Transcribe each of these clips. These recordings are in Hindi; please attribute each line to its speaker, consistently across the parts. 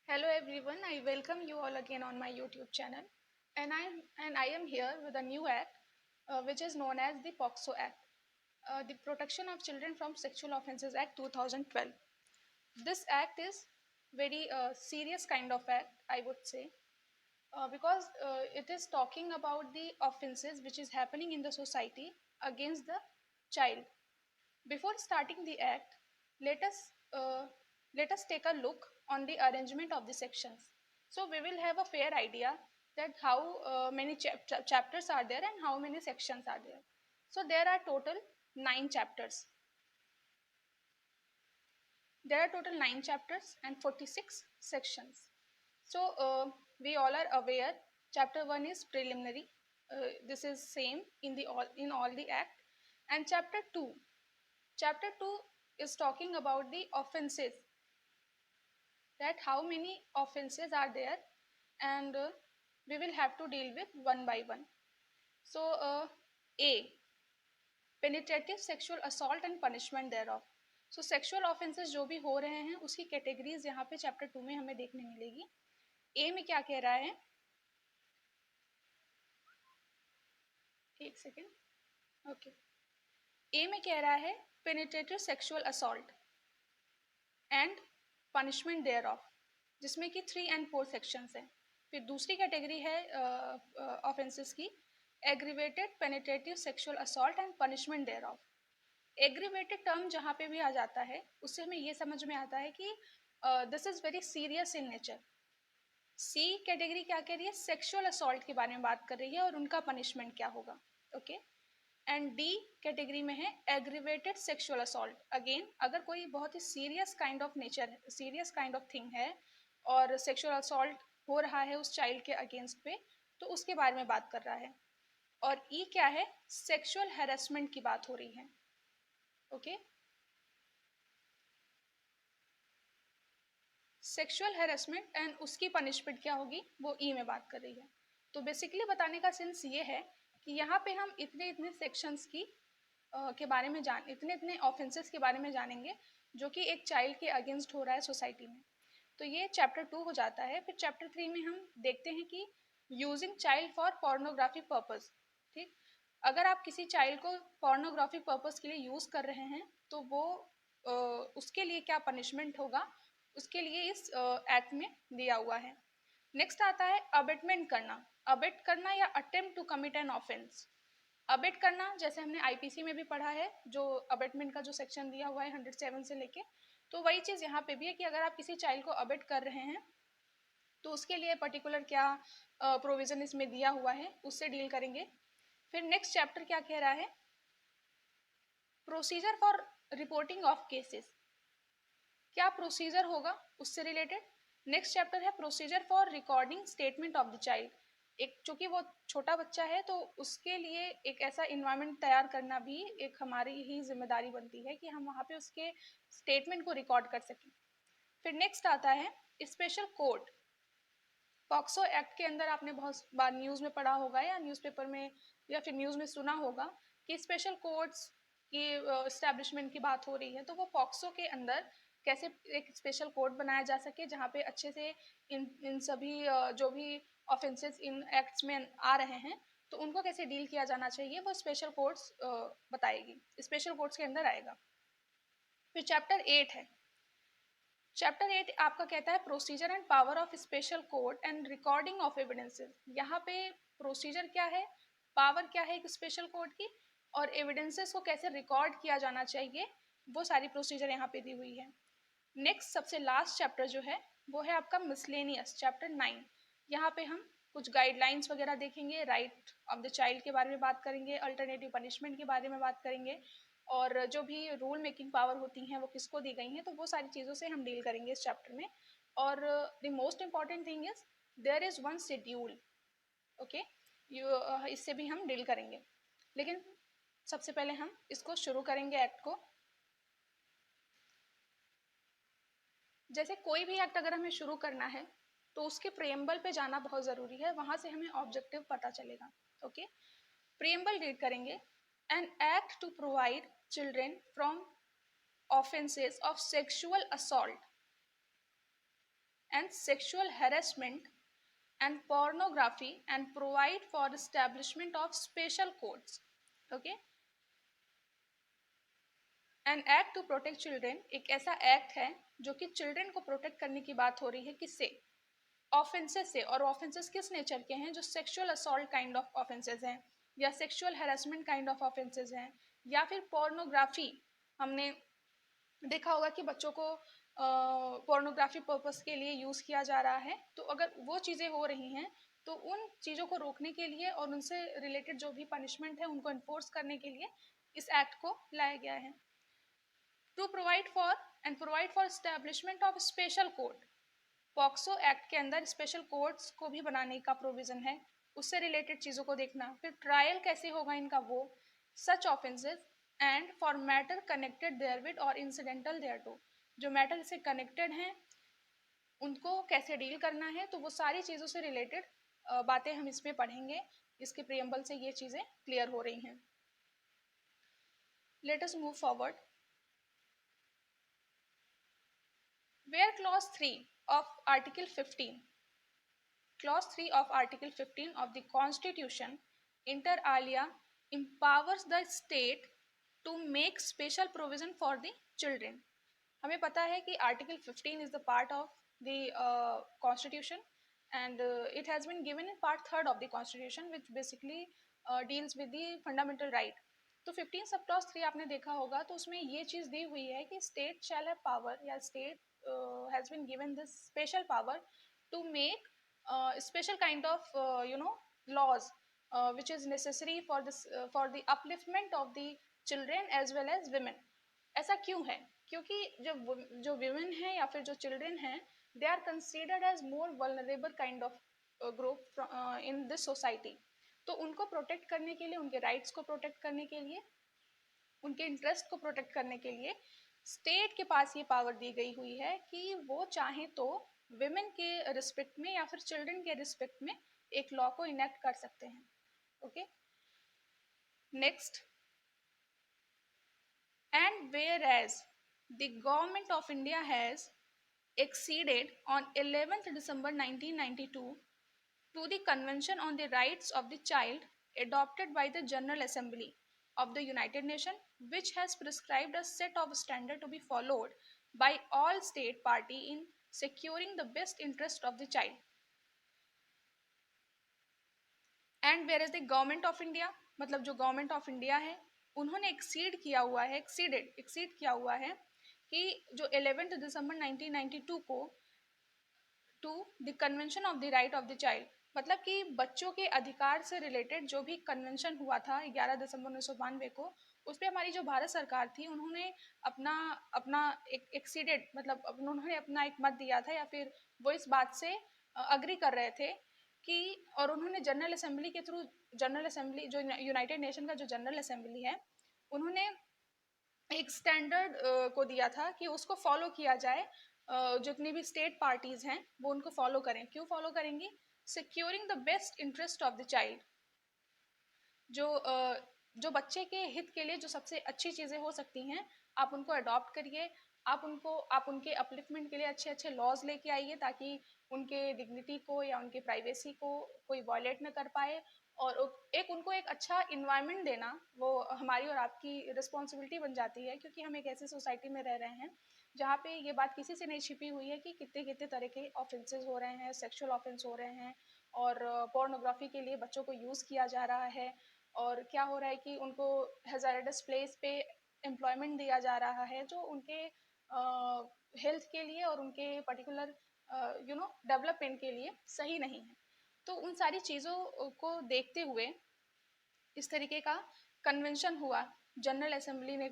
Speaker 1: Hello everyone, I welcome you all again on my YouTube channel, and I am here with a new act, which is known as the POCSO Act, the Protection of Children from Sexual Offences Act 2012. This act is very serious kind of act, I would say, because it is talking about the offences which is happening in the society against the child. Before starting the act, let us uh, let us take a look on the arrangement of the sections. So we will have a fair idea that how many chapters are there and how many sections are there. So there are total 9 chapters. There are total 9 chapters and 46 sections. So we all are aware. Chapter 1 is preliminary. This is same in all the act, and Chapter 2 is talking about the offenses, that how many offenses are there, and we will have to deal with one by one. So, A, penetrative sexual assault and punishment thereof. So sexual offences जो भी हो रहे हैं उसकी कैटेगरीज यहाँ पे चैप्टर 2 में हमें देखने मिलेगी. ए में क्या कह रहा है, एक सेकेंड, ओके. ए में कह रहा है penetrative sexual assault and punishment thereof, जिसमें कि 3 and 4 सेक्शंस हैं. फिर दूसरी कैटेगरी है ऑफेंसेस की, aggravated penetrative sexual assault and punishment thereof. Aggravated term जहाँ पे भी आ जाता है उससे हमें ये समझ में आता है कि this is very serious in nature. C category क्या कह रही है, सेक्सुअल असॉल्ट के बारे में बात कर रही है और उनका पनिशमेंट क्या होगा. ओके. एंड डी कैटेगरी में है एग्रीवेटेड सेक्सुअल असॉल्ट. अगेन अगर कोई बहुत ही सीरियस काइंड ऑफ थिंग है और सेक्सुअल असॉल्ट हो रहा है उस चाइल्ड के अगेंस्ट पे, तो उसके बारे में बात कर रहा है. और ई क्या है, सेक्सुअल हैरेसमेंट की बात हो रही है. ओके. सेक्सुअल हैरेसमेंट एंड उसकी पनिशमेंट क्या होगी वो ई में बात कर रही है. तो बेसिकली बताने का सेंस ये है कि यहाँ पे हम इतने इतने सेक्शंस की के बारे में इतने इतने ऑफेंसेस के बारे में जानेंगे जो कि एक चाइल्ड के अगेंस्ट हो रहा है सोसाइटी में. तो ये चैप्टर 2 हो जाता है. फिर चैप्टर 3 में हम देखते हैं कि using child for pornography purpose. ठीक. अगर आप किसी चाइल्ड को पोर्नोग्राफी पर्पस के लिए यूज़ कर रहे हैं तो वो उसके लिए क्या पनिशमेंट होगा, उसके लिए इस एक्ट में दिया हुआ है. नेक्स्ट आता है अबेटमेंट करना. अबेट करना या attempt to commit an offence. Abet करना जैसे हमने आईपीसी में भी पढ़ा है, जो अबेटमेंट का जो सेक्शन दिया हुआ है 107 से लेके, तो वही चीज़ यहाँ पे भी है कि अगर आप किसी चाइल्ड को अबेट कर रहे हैं तो उसके लिए पर्टिकुलर क्या प्रोविजन इसमें दिया हुआ है, उससे डील करेंगे. फिर नेक्स्ट चैप्टर क्या कह रहा है, procedure for reporting of cases. क्या प्रोसीजर होगा उससे रिलेटेड. नेक्स्ट चैप्टर है procedure for recording statement of the child. एक चूँकि वो छोटा बच्चा है तो उसके लिए एक ऐसा इन्वायरमेंट तैयार करना भी एक हमारी ही जिम्मेदारी बनती है कि हम वहाँ पे उसके स्टेटमेंट को रिकॉर्ड कर सकें. फिर नेक्स्ट आता है स्पेशल कोड. पॉक्सो एक्ट के अंदर आपने बहुत बार न्यूज़ में पढ़ा होगा या न्यूज़पेपर में या फिर न्यूज़ में सुना होगा कि स्पेशल कोर्ट्स की इस्टेब्लिशमेंट की बात हो रही है. तो वो पॉक्सो के अंदर कैसे एक स्पेशल कोर्ट बनाया जा सके जहाँ पे अच्छे से इन इन सभी जो भी ऑफेंसेस इन एक्ट्स में आ रहे हैं तो उनको कैसे डील किया जाना चाहिए, वो स्पेशल कोर्ट्स बताएगी, स्पेशल कोर्ट्स के अंदर आएगा. फिर चैप्टर 8 है. चैप्टर 8 आपका कहता है procedure and power of special court and recording of evidences. यहाँ पे प्रोसीजर क्या है, पावर क्या है एक स्पेशल कोर्ट की, और एविडेंसेस को कैसे रिकॉर्ड किया जाना चाहिए, वो सारी प्रोसीजर यहाँ पे दी हुई है. नेक्स्ट सबसे लास्ट चैप्टर जो है वो है आपका मिसलेनियस, चैप्टर 9. यहाँ पे हम कुछ गाइडलाइंस वगैरह देखेंगे, राइट ऑफ द चाइल्ड के बारे में बात करेंगे, अल्टरनेटिव पनिशमेंट के बारे में बात करेंगे, और जो भी रूल मेकिंग पावर होती हैं वो किसको दी गई हैं, तो वो सारी चीज़ों से हम डील करेंगे इस चैप्टर में. और the most important thing is there is one schedule. Okay. इससे भी हम डील करेंगे, लेकिन सबसे पहले हम इसको शुरू करेंगे एक्ट को. जैसे कोई भी एक्ट अगर हमें शुरू करना है तो उसके प्रेम्बल पे जाना बहुत ज़रूरी है, वहाँ से हमें ऑब्जेक्टिव पता चलेगा. ओके. प्रेम्बल रीड करेंगे. An act to provide children from offenses of sexual assault and sexual harassment and pornography and provide for establishment of special courts. Okay, an act to protect children एक ऐसा एक्ट है जो कि चिल्ड्रेन को प्रोटेक्ट करने की बात हो रही है, किससे? ऑफेंसेस से। और ऑफेंसेस किस नेचर के हैं? जो sexual assault kind of offences हैं, या sexual harassment kind of offences हैं, या फिर पोर्नोग्राफी। हमने देखा होगा कि बच्चों को पोर्नोग्राफी पर्पस के लिए यूज़ किया जा रहा है, तो अगर वो चीज़ें हो रही हैं तो उन चीज़ों को रोकने के लिए और उनसे रिलेटेड जो भी पनिशमेंट है उनको इन्फोर्स करने के लिए इस एक्ट को लाया गया है। To provide for establishment of special court. POCSO act के अंदर स्पेशल कोर्ट्स को भी बनाने का प्रोविजन है, उससे रिलेटेड चीज़ों को देखना। फिर ट्रायल कैसे होगा इनका, वो such offences and for matter connected therewith और इंसिडेंटल देयरटू। जो मैटर से कनेक्टेड हैं उनको कैसे डील करना है, तो वो सारी चीज़ों से रिलेटेड बातें हम इसमें पढ़ेंगे। इसके प्रियम्बल से ये चीज़ें क्लियर हो रही हैं। Let us move forward. Where clause 3 of Article 15, clause 3 of Article 15 of the Constitution inter alia empowers the state to make special provision for the children. हमें पता है कि Article 15 is the part of the Constitution, and it has been given in part 3rd of the Constitution, which basically deals with the fundamental right. तो 15 सब क्लॉज 3 आपने देखा होगा, तो उसमें ये चीज़ दी हुई है कि स्टेट शैल हैव पावर, या state has been given this special power to make special kind of laws which is necessary for this for the upliftment of the children as well as women. ऐसा क्यों है? क्योंकि जो women हैं या फिर जो children हैं, they are considered as more vulnerable kind of group in this society. तो उनको प्रोटेक्ट करने के लिए, उनके राइट्स को प्रोटेक्ट करने के लिए, उनके इंटरेस्ट को प्रोटेक्ट करने के लिए स्टेट के पास ये पावर दी गई हुई है कि वो चाहे तो विमेन के रिस्पेक्ट में या फिर चिल्ड्रन के रिस्पेक्ट में एक लॉ को इनेक्ट कर सकते हैं। Okay, next, and whereas the government of India has exceeded on 11th December 1992 to the Convention on the Rights of the Child adopted by the General Assembly of the United Nations, which has prescribed a set of standards to be followed by all state party in securing the best interest of the child. And whereas the Government of India, मतलब जो Government of India है, उन्होंने एक्सीड किया हुआ है, एक्सीड किया हुआ है कि जो 11 दिसंबर 1992 को to the convention of the right of the child, मतलब कि बच्चों के अधिकार से रिलेटेड जो भी कन्वेंशन हुआ था 11 दिसंबर 1992 को, उस पर हमारी जो भारत सरकार थी उन्होंने अपना अपना एक एक्सीडेड, मतलब उन्होंने अपना एक मत दिया था, या फिर वो इस बात से अग्री कर रहे थे कि, और उन्होंने जनरल असेंबली के थ्रू, जनरल असेंबली जो यूनाइटेड नेशन का जो जनरल असेंबली है, उन्होंने एक स्टैंडर्ड को दिया था कि उसको फॉलो किया जाए, जितनी भी स्टेट पार्टीज हैं वो उनको फॉलो करें। क्यों फॉलो करेंगी? Securing the best interest of the child. जो बच्चे के हित के लिए जो सबसे अच्छी चीज़ें हो सकती हैं, आप उनको अडॉप्ट करिए, आप उनके अपलिफ्टमेंट के लिए अच्छे अच्छे लॉज लेके आइए, ताकि उनके डिग्निटी को या उनके प्राइवेसी को कोई वॉयलेट न कर पाए, और उनको एक अच्छा इन्वायरमेंट देना वो हमारी और आपकी रिस्पॉन्सिबिलिटी बन जाती है, क्योंकि हम एक ऐसी सोसाइटी में रह रहे हैं जहाँ पे ये बात किसी से नहीं छिपी हुई है कि कितने कितने तरह के ऑफेंसेस हो रहे हैं, सेक्सुअल ऑफेंस हो रहे हैं, और पोर्नोग्राफी के लिए बच्चों को यूज़ किया जा रहा है, और क्या हो रहा है कि उनको हैज़ार्डस प्लेस पे एम्प्लॉयमेंट दिया जा रहा है जो उनके हेल्थ के लिए और उनके पर्टिकुलर डेवलपमेंट के लिए सही नहीं है। तो उन सारी चीज़ों को देखते हुए इस तरीके का कन्वेंशन हुआ जनरल असेंबली में।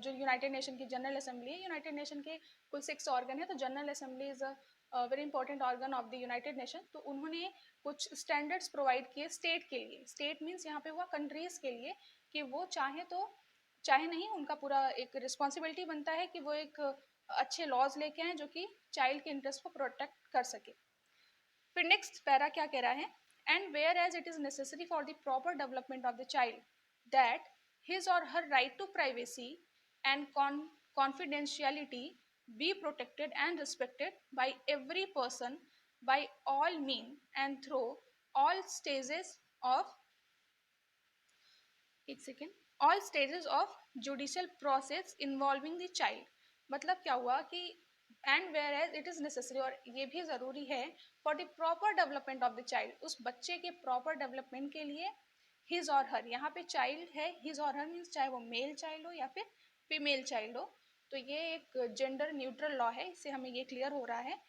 Speaker 1: जो यूनाइटेड नेशन की जनरल असेंबली है, यूनाइटेड नेशन के कुल 6 ऑर्गन है, तो general assembly is a very important organ of the United nation. तो उन्होंने कुछ स्टैंडर्ड्स प्रोवाइड किए स्टेट के लिए। स्टेट मीन्स यहाँ पे हुआ कंट्रीज़ के लिए, कि वो चाहे नहीं, उनका पूरा एक रिस्पॉन्सिबिलिटी बनता है कि वो एक अच्छे लॉज लेके आएँ जो कि चाइल्ड के इंटरेस्ट को प्रोटेक्ट कर सके। फिर नेक्स्ट पैरा क्या कह रहा है? And whereas it is necessary for the proper development of the child that his or her right to privacy and confidentiality be protected and respected by every person, by all means and through all stages of एक second all stages of judicial process involving the child. मतलब क्या हुआ कि and whereas it is necessary, और ये भी ज़रूरी है for the proper development of the child, उस बच्चे के प्रॉपर डेवलपमेंट के लिए हिज और हर, यहाँ पे चाइल्ड है हिज और हर मीन्स चाहे वो मेल चाइल्ड हो या फिर फीमेल चाइल्ड हो, तो ये एक जेंडर न्यूट्रल लॉ है, इससे हमें ये क्लियर हो रहा है।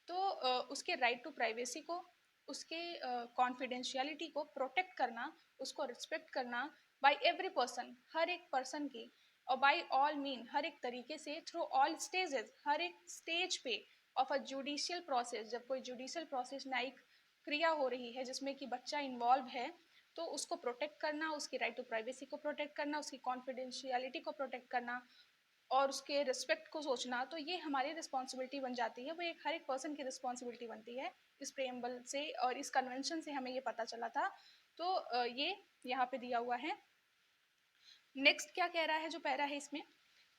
Speaker 1: तो उसके राइट टू प्राइवेसी को, उसके कॉन्फिडेंशियलिटी को प्रोटेक्ट करना, उसको रिस्पेक्ट करना बाय एवरी पर्सन, हर एक पर्सन की, और बाय ऑल मीन हर एक तरीके से, थ्रू ऑल स्टेजेस, हर एक स्टेज पे ऑफ अ जुडिशियल प्रोसेस, जब कोई जुडिशियल प्रोसेस न्यायिक क्रिया हो रही है जिसमें कि बच्चा इन्वॉल्व है, तो उसको प्रोटेक्ट करना, उसकी राइट टू प्राइवेसी को प्रोटेक्ट करना, उसकी कॉन्फिडेंशियलिटी को प्रोटेक्ट करना और उसके रिस्पेक्ट को सोचना, तो ये हमारी रिस्पॉन्सिबिलिटी बन जाती है, वो एक हर एक पर्सन की रिस्पॉन्सिबिलिटी बनती है। इस प्रेम्बल से और इस कन्वेंशन से हमें ये पता चला था। तो ये यहाँ पे दिया हुआ है। नेक्स्ट क्या कह रहा है जो पैरा है इसमें,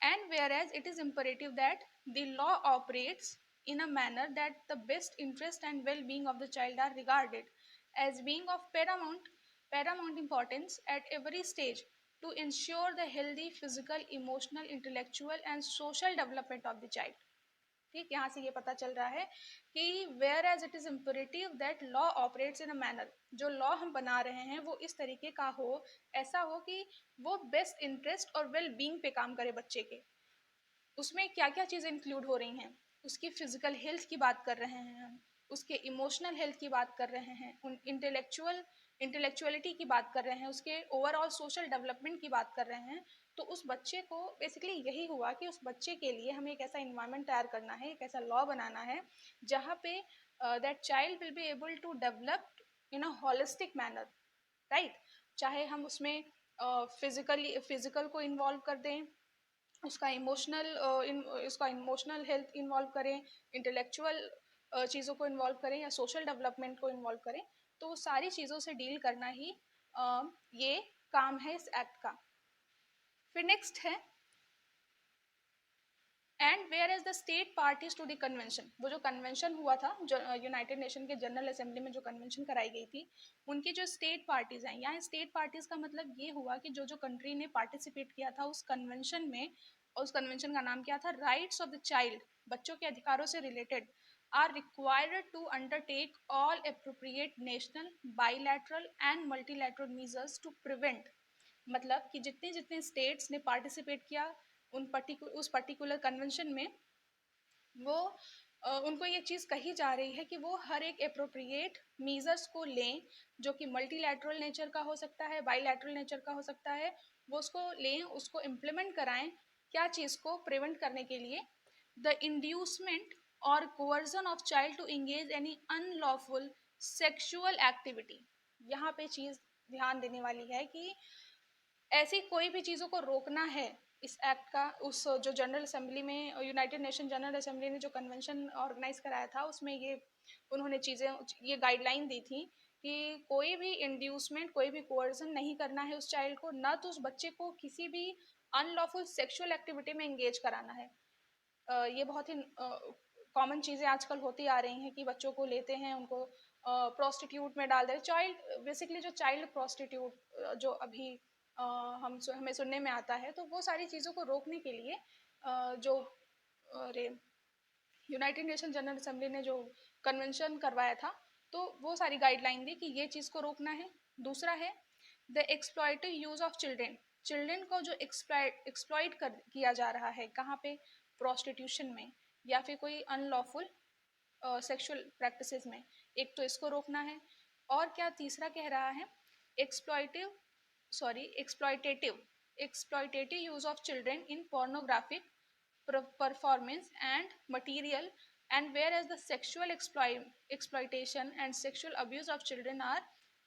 Speaker 1: and whereas it is imperative that the law operates in a manner that the best interest and well-being of the child are regarded as being of paramount importance at every stage to ensure the healthy physical, emotional, intellectual and social development of the child। ठीक, यहाँ से ये पता चल रहा है कि whereas it is imperative that law operates in a manner, जो लॉ हम बना रहे हैं वो इस तरीके का हो, ऐसा हो कि वो बेस्ट इंटरेस्ट और वेल बींग पे काम करे बच्चे के। उसमें क्या क्या चीज़ें इंक्लूड हो रही हैं, उसकी फिजिकल हेल्थ की बात कर रहे हैं हम, उसके इमोशनल हेल्थ की बात कर रहे हैं, उन इंटेलेक्चुअलिटी की बात कर रहे हैं, उसके ओवरऑल सोशल डेवलपमेंट की बात कर रहे हैं। तो उस बच्चे को बेसिकली यही हुआ कि उस बच्चे के लिए हमें एक ऐसा इन्वायरमेंट तैयार करना है, एक ऐसा लॉ बनाना है जहाँ पे that child will be able to develop in a holistic manner, right. चाहे हम उसमें फिजिकल को इन्वॉल्व कर दें, उसका इमोशनल हेल्थ इन्वॉल्व करें, इंटेलेक्चुअल चीज़ों को इन्वॉल्व करें या सोशल डेवलपमेंट को इन्वॉल्व करें, तो वो सारी चीज़ों से डील करना ही ये काम है इस एक्ट का। फिर नेक्स्ट है and whereas the state parties to the convention, वो जो कन्वेंशन हुआ था जो यूनाइटेड नेशन के जनरल असेंबली में जो कन्वेंशन कराई गई थी, उनकी जो स्टेट पार्टीज हैं, यहाँ स्टेट पार्टीज का मतलब ये हुआ कि जो जो कंट्री ने पार्टिसिपेट किया था उस कन्वेंशन में, और उस कन्वेंशन का नाम क्या था, राइट्स ऑफ द चाइल्ड, बच्चों के अधिकारों से related, are required to undertake all appropriate national, bilateral and multilateral measures to prevent, मतलब कि जितने जितने स्टेट्स ने पार्टिसिपेट किया उस पर्टिकुलर कन्वेंशन में, वो उनको ये चीज़ कही जा रही है कि वो हर एक अप्रोप्रिएट मीजर्स को लें, जो कि मल्टीलैटरल नेचर का हो सकता है, बाईलैटरल नेचर का हो सकता है, वो उसको लें, उसको इम्प्लीमेंट कराएं, क्या चीज़ को प्रिवेंट करने के लिए, द इंड्यूसमेंट और coercion of child to engage any unlawful sexual activity. यहाँ पे चीज़ ध्यान देने वाली है कि ऐसी कोई भी चीज़ों को रोकना है इस एक्ट का। उस जो जनरल असेंबली में, यूनाइटेड नेशन जनरल असेंबली ने जो कन्वेंशन ऑर्गेनाइज कराया था, उसमें ये उन्होंने चीज़ें, ये गाइडलाइन दी थी कि कोई भी इंड्यूसमेंट, कोई भी कोअर्जन नहीं करना है उस चाइल्ड को, ना तो उस बच्चे को किसी भी अनलॉफुल सेक्सुअल एक्टिविटी में एंगेज कराना है। ये बहुत ही कॉमन चीज़ें आजकल होती आ रही हैं कि बच्चों को लेते हैं, उनको प्रोस्टिट्यूट में डाल दे रहे, चाइल्ड बेसिकली जो चाइल्ड प्रोस्टिट्यूट जो अभी हमें सुनने में आता है, तो वो सारी चीज़ों को रोकने के लिए जो यूनाइटेड नेशन जनरल असेंबली ने जो कन्वेंशन करवाया था, तो वो सारी गाइडलाइन दी कि ये चीज़ को रोकना है। दूसरा है the exploitative use of children, children को जो एक्सप्लॉइट किया जा रहा है, कहाँ पे, प्रोस्टिट्यूशन में या फिर कोई अनलॉफुल सेक्सुअल प्रैक्टिसेस में, एक तो इसको रोकना है। और क्या तीसरा कह रहा है, एक्सप्लॉइटिव exploitative use of children in pornographic performance and material, and whereas the sexual exploitation and sexual abuse of children are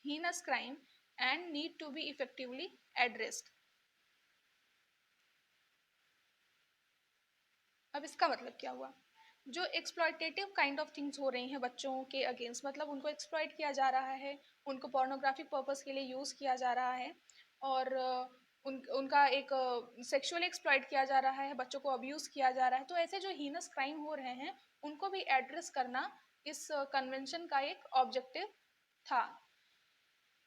Speaker 1: heinous crime and need to be effectively addressed। अब इसका मतलब क्या हुआ, जो एक्सप्लॉयटेटिव काइंड ऑफ थिंग्स हो रही हैं बच्चों के अगेंस्ट, मतलब उनको एक्सप्लॉइट किया जा रहा है, उनको पोर्नोग्राफिक पर्पस के लिए यूज़ किया जा रहा है, और उनका एक सेक्सुअली एक्सप्लॉइट किया जा रहा है, बच्चों को अब्यूज़ किया जा रहा है, तो ऐसे जो हीनस क्राइम हो रहे हैं उनको भी एड्रेस करना इस कन्वेंशन का एक ऑब्जेक्टिव था।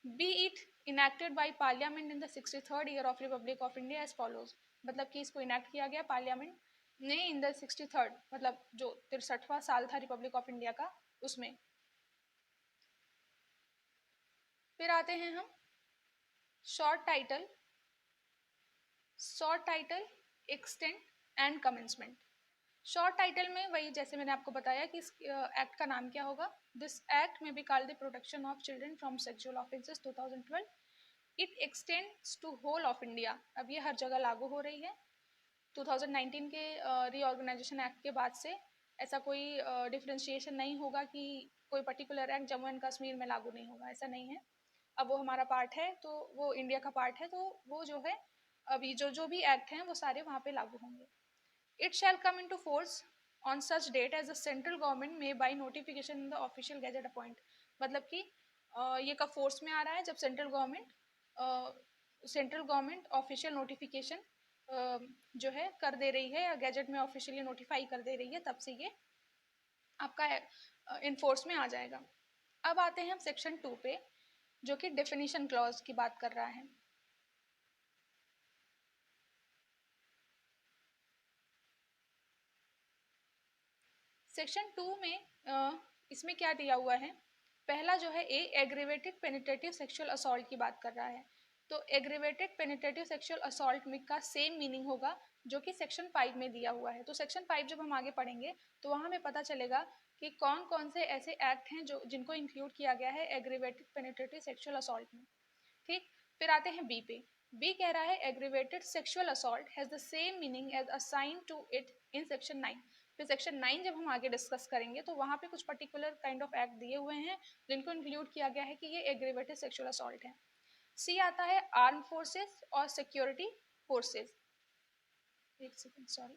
Speaker 1: Be it enacted by parliament in the 63rd year of Republic of India as follows, मतलब कि इसको इनैक्ट किया गया पार्लियामेंट ने इन द 63rd, मतलब जो 63वां साल था रिपब्लिक ऑफ इंडिया का, उसमें। फिर आते हैं हम short title, extent and commencement. Short title में वही जैसे मैंने आपको बताया कि इस एक्ट का नाम क्या होगा। दिस एक्ट में be called the protection of children from sexual offences 2012। It extends to whole of India, अब ये हर जगह लागू हो रही है। 2019 के रीऑर्गेनाइजेशन एक्ट के बाद से ऐसा कोई डिफ्रेंशिएशन नहीं होगा कि कोई particular act Jammu and Kashmir में लागू नहीं होगा, ऐसा नहीं है। अब वो हमारा पार्ट है, तो वो इंडिया का पार्ट है, तो वो जो है अभी जो भी एक्ट हैं वो सारे वहाँ पे लागू होंगे। It shall come into force on such date as the central government may by notification in the official gazette appoint, मतलब कि ये कब फोर्स में आ रहा है, जब सेंट्रल गवर्नमेंट ऑफिशियल नोटिफिकेशन जो है कर दे रही है या गैजेट में ऑफिशियली नोटिफाई कर दे रही है, तब से ये आपका इन्फोर्स में आ जाएगा। अब आते हैं हम सेक्शन 2 पे, जो कि डेफिनेशन क्लॉज की बात कर रहा है। सेक्शन 2 में इसमें क्या दिया हुआ है, पहला जो है एग्रीवेटेड पेनिट्रेटिव सेक्सुअल असॉल्ट की बात कर रहा है। तो एग्रीवेटेड पेनिट्रेटिव सेक्सुअल असॉल्ट में का सेम मीनिंग होगा जो कि सेक्शन 5 में दिया हुआ है। तो सेक्शन 5 जब हम आगे पढ़ेंगे तो वहाँ हमें पता चलेगा कि कौन कौन से ऐसे एक्ट हैं जो जिनको इंक्लूड किया गया है एग्रीवेटेड पेनिट्रेटिव सेक्सुअल असॉल्ट में। ठीक, फिर आते हैं बी पे। बी कह रहा है aggravated sexual assault has the same meaning as assign to it in section 9। फिर सेक्शन 9 जब हम आगे डिस्कस करेंगे तो वहाँ पे कुछ पर्टिकुलर काइंड ऑफ एक्ट दिए हुए हैं जिनको इंक्लूड किया गया है कि ये एग्रीवेटेड सेक्सुअल असॉल्ट है। सी आता है आर्म फोर्सेस और सिक्योरिटी फोर्सेस। एक सेकेंड, सॉरी,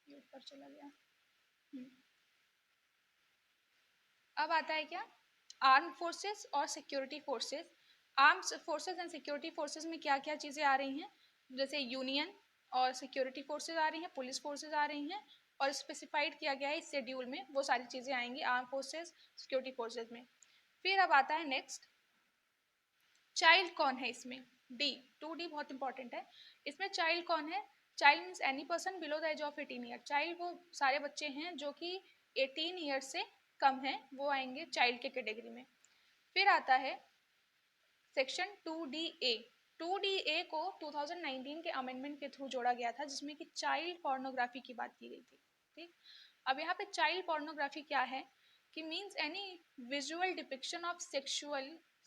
Speaker 1: ये ऊपर चला गया। अब आता है क्या, आर्म फोर्सेस और security forces. Arms forces and security forces में क्या क्या चीज़ें आ रही हैं, जैसे यूनियन और सिक्योरिटी फोर्सेस आ रही हैं, पुलिस फोर्सेस आ रही हैं, और स्पेसिफाइड किया गया है इस शेड्यूल में वो सारी चीज़ें आएंगी आर्म फोर्सेस सिक्योरिटी फोर्सेस में। फिर अब आता है नेक्स्ट, चाइल्ड कौन है इसमें, डी, 2D बहुत इंपॉर्टेंट है। इसमें चाइल्ड कौन है, child means any person below the age of 18 year. Child वो सारे बच्चे हैं जो कि 18 ईयर से कम हैं, वो आएंगे चाइल्ड के कैटेगरी में। फिर आता है सेक्शन 2DA। 2DA को 2019 के अमेंडमेंट के थ्रू जोड़ा गया था जिसमें कि चाइल्ड पोर्नोग्राफी की बात की गई थी। ठीक, अब यहाँ पे चाइल्ड पोर्नोग्राफी क्या है कि means any visual depiction of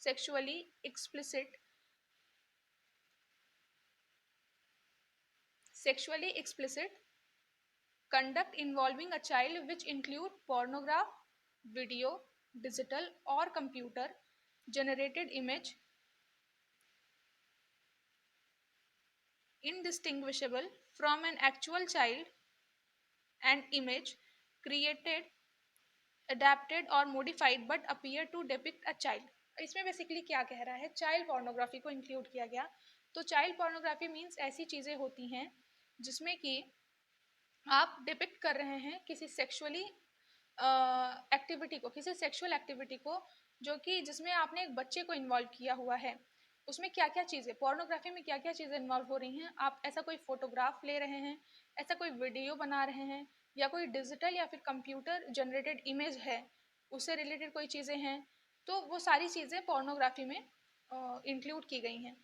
Speaker 1: sexually explicit conduct involving a child which include pornograph, video, digital or computer generated image indistinguishable from an actual child and image created, adapted or modified but appear to depict a child। इसमें बेसिकली क्या कह रहा है, चाइल्ड पोर्नोग्राफी को इंक्लूड किया गया। तो चाइल्ड पोर्नोग्राफी मीन्स ऐसी चीज़ें होती हैं जिसमें कि आप डिपिक्ट कर रहे हैं किसी सेक्सुअली एक्टिविटी को, किसी सेक्सुअल एक्टिविटी को जो कि जिसमें आपने एक बच्चे को इन्वॉल्व किया हुआ है। उसमें क्या क्या चीज़ें, पोर्नोग्राफी में क्या क्या चीज़ें इन्वॉल्व हो रही हैं, आप ऐसा कोई फोटोग्राफ ले रहे हैं, ऐसा कोई वीडियो बना रहे हैं, या कोई डिजिटल या फिर कंप्यूटर जनरेटेड इमेज है, उससे रिलेटेड कोई चीज़ें हैं, तो वो सारी चीज़ें पोर्नोग्राफी में इंक्लूड की गई हैं।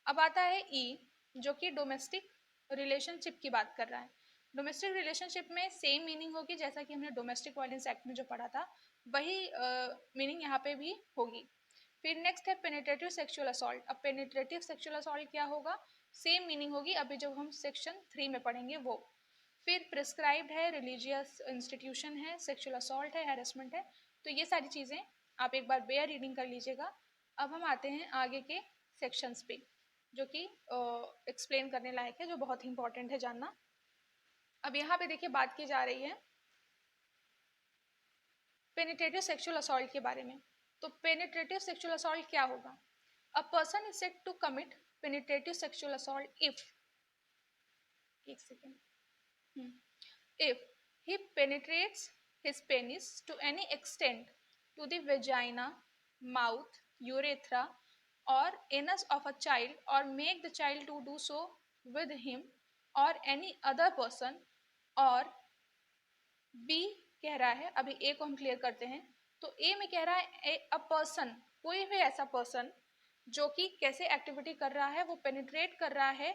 Speaker 1: अब आता है ई, जो कि डोमेस्टिक रिलेशनशिप की बात कर रहा है। डोमेस्टिक रिलेशनशिप में सेम मीनिंग होगी जैसा कि हमने डोमेस्टिक वायलेंस एक्ट में जो पढ़ा था, वही मीनिंग यहाँ पे भी होगी। फिर नेक्स्ट है पेनिट्रेटिव सेक्सुअल असॉल्ट। अब पेनिट्रेटिव सेक्सुअल असॉल्ट क्या होगा, सेम मीनिंग होगी अभी जब हम सेक्शन 3 में पढ़ेंगे वो। फिर प्रिस्क्राइब्ड है, रिलीजियस इंस्टीट्यूशन है, सेक्सुअल असॉल्ट है, हैरेसमेंट है। तो ये सारी चीज़ें आप एक बार बेयर रीडिंग कर लीजिएगा। अब हम आते हैं आगे के सेक्शंस पे जो कि एक्सप्लेन करने लायक है, जो बहुत ही इंपॉर्टेंट है जानना। अब यहाँ पे देखिए बात की जा रही है पेनिट्रेटिव सेक्सुअल असॉल्ट के बारे में। तो पेनिट्रेटिव सेक्सुअल असॉल्ट क्या होगा? A person is said to commit penetrative sexual assault if, एक second, if he penetrates his penis to any extent to the vagina, mouth, urethra or anus of a child or make the child to do so with him or any other person, और बी कह रहा है, अभी ए को हम क्लियर करते हैं, तो ए में कह रहा है अ पर्सन, कोई भी ऐसा पर्सन जो कि कैसे एक्टिविटी कर रहा है, वो पेनिट्रेट कर रहा है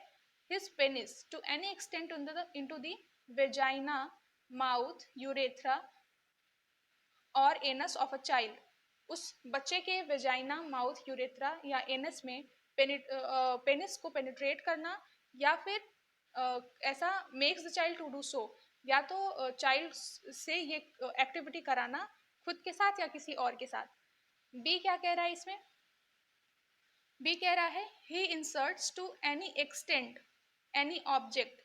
Speaker 1: his penis to any extent into the vagina, mouth, urethra और एनस ऑफ अ चाइल्ड, उस बच्चे के वेजाइना, माउथ, यूरेथ्रा या एनस में पेनिस को पेनिट्रेट करना, या फिर ऐसा makes the child to do so, या तो चाइल्ड से ये एक्टिविटी कराना खुद के साथ या किसी और के साथ। बी क्या कह रहा है इसमें? बी कह रहा है he inserts to any extent any object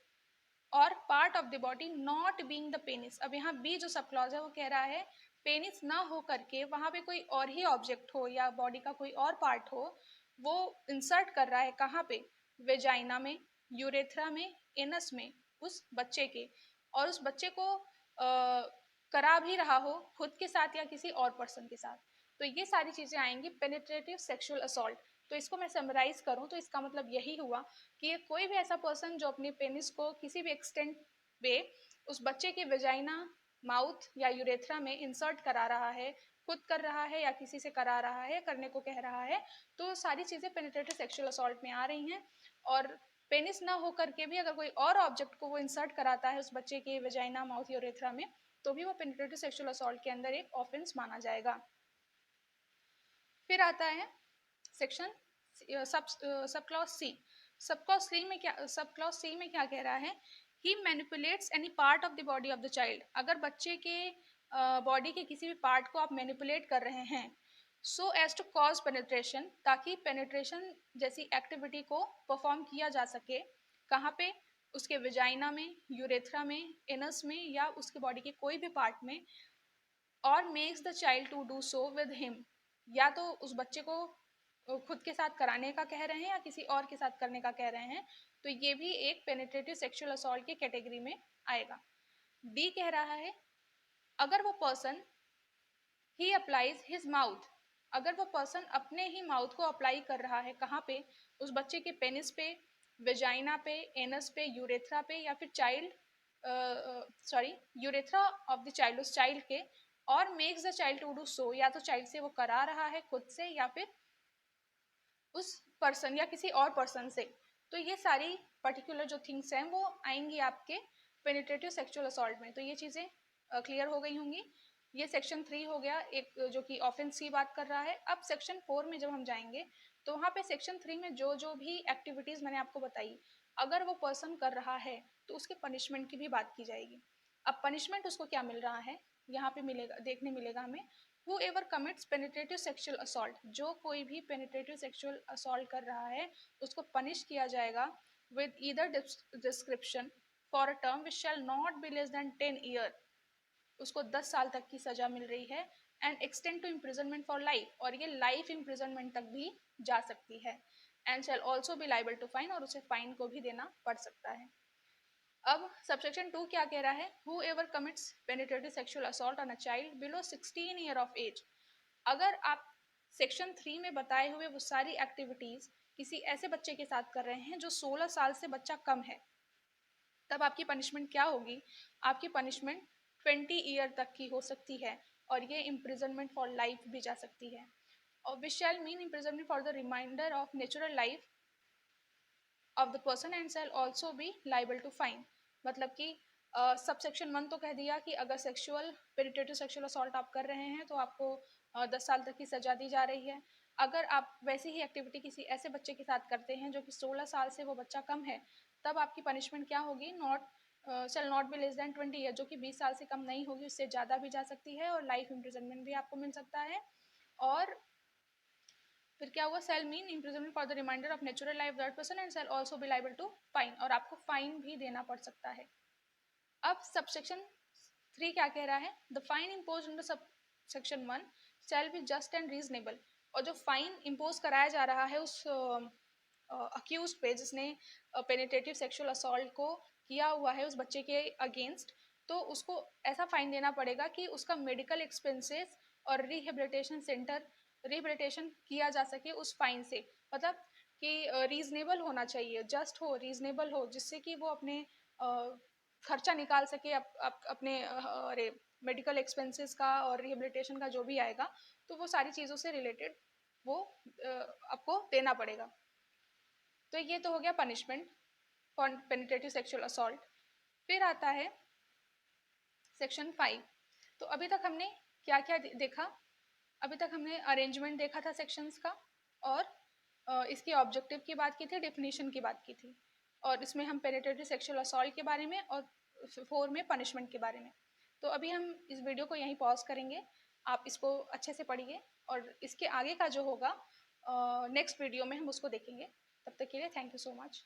Speaker 1: और part of the body not being the penis. अब यहाँ बी जो सब क्लॉज है वो कह रहा है पेनिस ना हो करके वहाँ पे कोई और ही ऑब्जेक्ट हो या बॉडी का कोई और पार्ट हो, वो इंसर्ट कर रहा है कहाँ पे? वेजाइना में, यूरेथ्रा में, एनस में, उस बच्चे के, और उस बच्चे को करा भी रहा हो खुद के साथ या किसी और पर्सन के साथ। तो ये सारी चीज़ें आएंगी पेनिट्रेटिव सेक्सुअल असॉल्ट। तो इसको मैं समराइज करूँ तो इसका मतलब यही हुआ कि ये कोई भी ऐसा पर्सन जो अपने पेनिस को किसी भी एक्सटेंट पे उस बच्चे के वेजाइना, माउथ या यूरेथ्रा में इंसर्ट करा रहा है, खुद कर रहा है या किसी से करा रहा है, करने को कह रहा है, तो सारी चीज़ें पेनिट्रेटिव सेक्सुअल असॉल्ट में आ रही हैं। और पेनिस ना हो करके भी अगर कोई और ऑब्जेक्ट को वो इंसर्ट कराता है उस बच्चे के वेजाइना, माउथ, यूरेथ्रा में, तो भी वो पेनिट्रेटिव सेक्सुअल असॉल्ट के अंदर एक ऑफेंस माना जाएगा। फिर आता है section sub clause C. Sub clause C में क्या कह रहा है? He manipulates any part of the body of the child. अगर बच्चे के बॉडी के किसी भी पार्ट को आप मैनिपुलेट कर रहे हैं so as to cause penetration, ताकि पेनिट्रेशन जैसी एक्टिविटी को परफॉर्म किया जा सके, कहाँ पे? उसके वेजाइना में, यूरेथ्रा में, एनस में या उसके बॉडी के कोई भी पार्ट में, और makes the child to do so with him, या तो उस बच्चे को खुद के साथ कराने का कह रहे हैं या किसी और के साथ करने का कह रहे हैं, तो ये भी एक पेनिट्रेटिव सेक्सुअल असॉल्ट के कैटेगरी में आएगा। डी कह रहा है अगर वो पर्सन ही अप्लाइज हिज माउथ, अगर वो पर्सन अपने ही माउथ को अप्लाई कर रहा है, कहाँ पे? उस बच्चे के पेनिस पे, वेजाइना पे, एनस पे, यूरेथ्रा पे, या फिर child urethra of the child, उस चाइल्ड के, और makes the child to do so, या तो चाइल्ड से वो करा रहा है खुद से या फिर उस पर्सन या किसी और पर्सन से। तो ये सारी पर्टिकुलर जो थिंग्स हैं वो आएंगी आपके पेनिट्रेटिव सेक्सुअल असॉल्ट में। तो ये चीज़ें क्लियर हो गई होंगी। ये सेक्शन 3 हो गया, एक जो कि ऑफेंस की बात कर रहा है। अब सेक्शन 4 में जब हम जाएंगे तो वहाँ पे सेक्शन 3 में जो जो भी एक्टिविटीज़ मैंने आपको बताई, अगर वो पर्सन कर रहा है तो उसके पनिशमेंट की भी बात की जाएगी। अब पनिशमेंट उसको क्या मिल रहा है यहाँ पे मिलेगा, देखने मिलेगा हमें। Whoever commits penetrative sexual assault, जो कोई भी penetrative sexual assault कर रहा है उसको पनिश किया जाएगा with either description for a term which shall not be less than 10 year, उसको 10 साल तक की सजा मिल रही है, and extend to imprisonment for life, और ये लाइफ imprisonment तक भी जा सकती है, and shall also be liable to fine, और उसे फाइन को भी देना पड़ सकता है। अब सबसेक्शन 2 क्या कह रहा है? Whoever commits penetrative sexual assault on a child below 16 year of age, अगर आप सेक्शन 3 में बताए हुए वो सारी एक्टिविटीज़ किसी ऐसे बच्चे के साथ कर रहे हैं जो 16 साल से बच्चा कम है, तब आपकी पनिशमेंट क्या होगी? आपकी पनिशमेंट 20 ईयर तक की हो सकती है, और ये इम्प्रिजनमेंट फॉर लाइफ भी जा सकती है। और which shall mean imprisonment for the remainder of natural life of the person and shall also be liable to fine. मतलब कि सब सेक्शन 1 तो कह दिया कि अगर सेक्सुअल पेनिट्रेटिव सेक्सुअल असॉल्ट आप कर रहे हैं तो आपको 10 साल तक की सजा दी जा रही है। अगर आप वैसी ही एक्टिविटी किसी ऐसे बच्चे के साथ करते हैं जो कि 16 साल से वो बच्चा कम है, तब आपकी पनिशमेंट क्या होगी? Shall not be less than 20 year, जो कि 20 साल से कम नहीं होगी, उससे ज़्यादा भी जा सकती है, और लाइफ इम्प्रिजनमेंट भी आपको मिल सकता है। और फिर क्या हुआ? Shall mean imprisonment for the remainder of natural life that person and shall also be liable to fine, और आपको फाइन भी देना पड़ सकता है। अब सबसेक्शन 3 क्या कह रहा है, the fine impose under subsection 1 shall be just and reasonable. और जो फाइन इम्पोज कराया जा रहा है उस अक्यूज पे जिसने पेनिट्रेटिव सेक्सुअल असॉल्ट को किया हुआ है उस बच्चे के अगेंस्ट, तो उसको ऐसा फाइन देना पड़ेगा कि उसका मेडिकल एक्सपेंसेस और रिहेबिलिटेशन किया जा सके उस फाइन से। मतलब कि रीजनेबल होना चाहिए, जस्ट हो, रीजनेबल हो, जिससे कि वो अपने खर्चा निकाल सके अपने अरे मेडिकल एक्सपेंसेस का और रिहेबिलिटेशन का जो भी आएगा, तो वो सारी चीज़ों से रिलेटेड वो आपको देना पड़ेगा। तो ये तो हो गया punishment for penetrative sexual assault. फिर आता है सेक्शन 5। तो अभी तक हमने क्या क्या देखा, अभी तक हमने अरेंजमेंट देखा था सेक्शंस का, और इसके ऑब्जेक्टिव की बात की थी, डेफिनेशन की बात की थी, और इसमें हम पेनिट्रेटिव सेक्सुअल असॉल्ट के बारे में और 4 में पनिशमेंट के बारे में। तो अभी हम इस वीडियो को यहीं पॉज करेंगे, आप इसको अच्छे से पढ़िए और इसके आगे का जो होगा नेक्स्ट वीडियो में हम उसको देखेंगे। तब तक के लिए थैंक यू सो मच।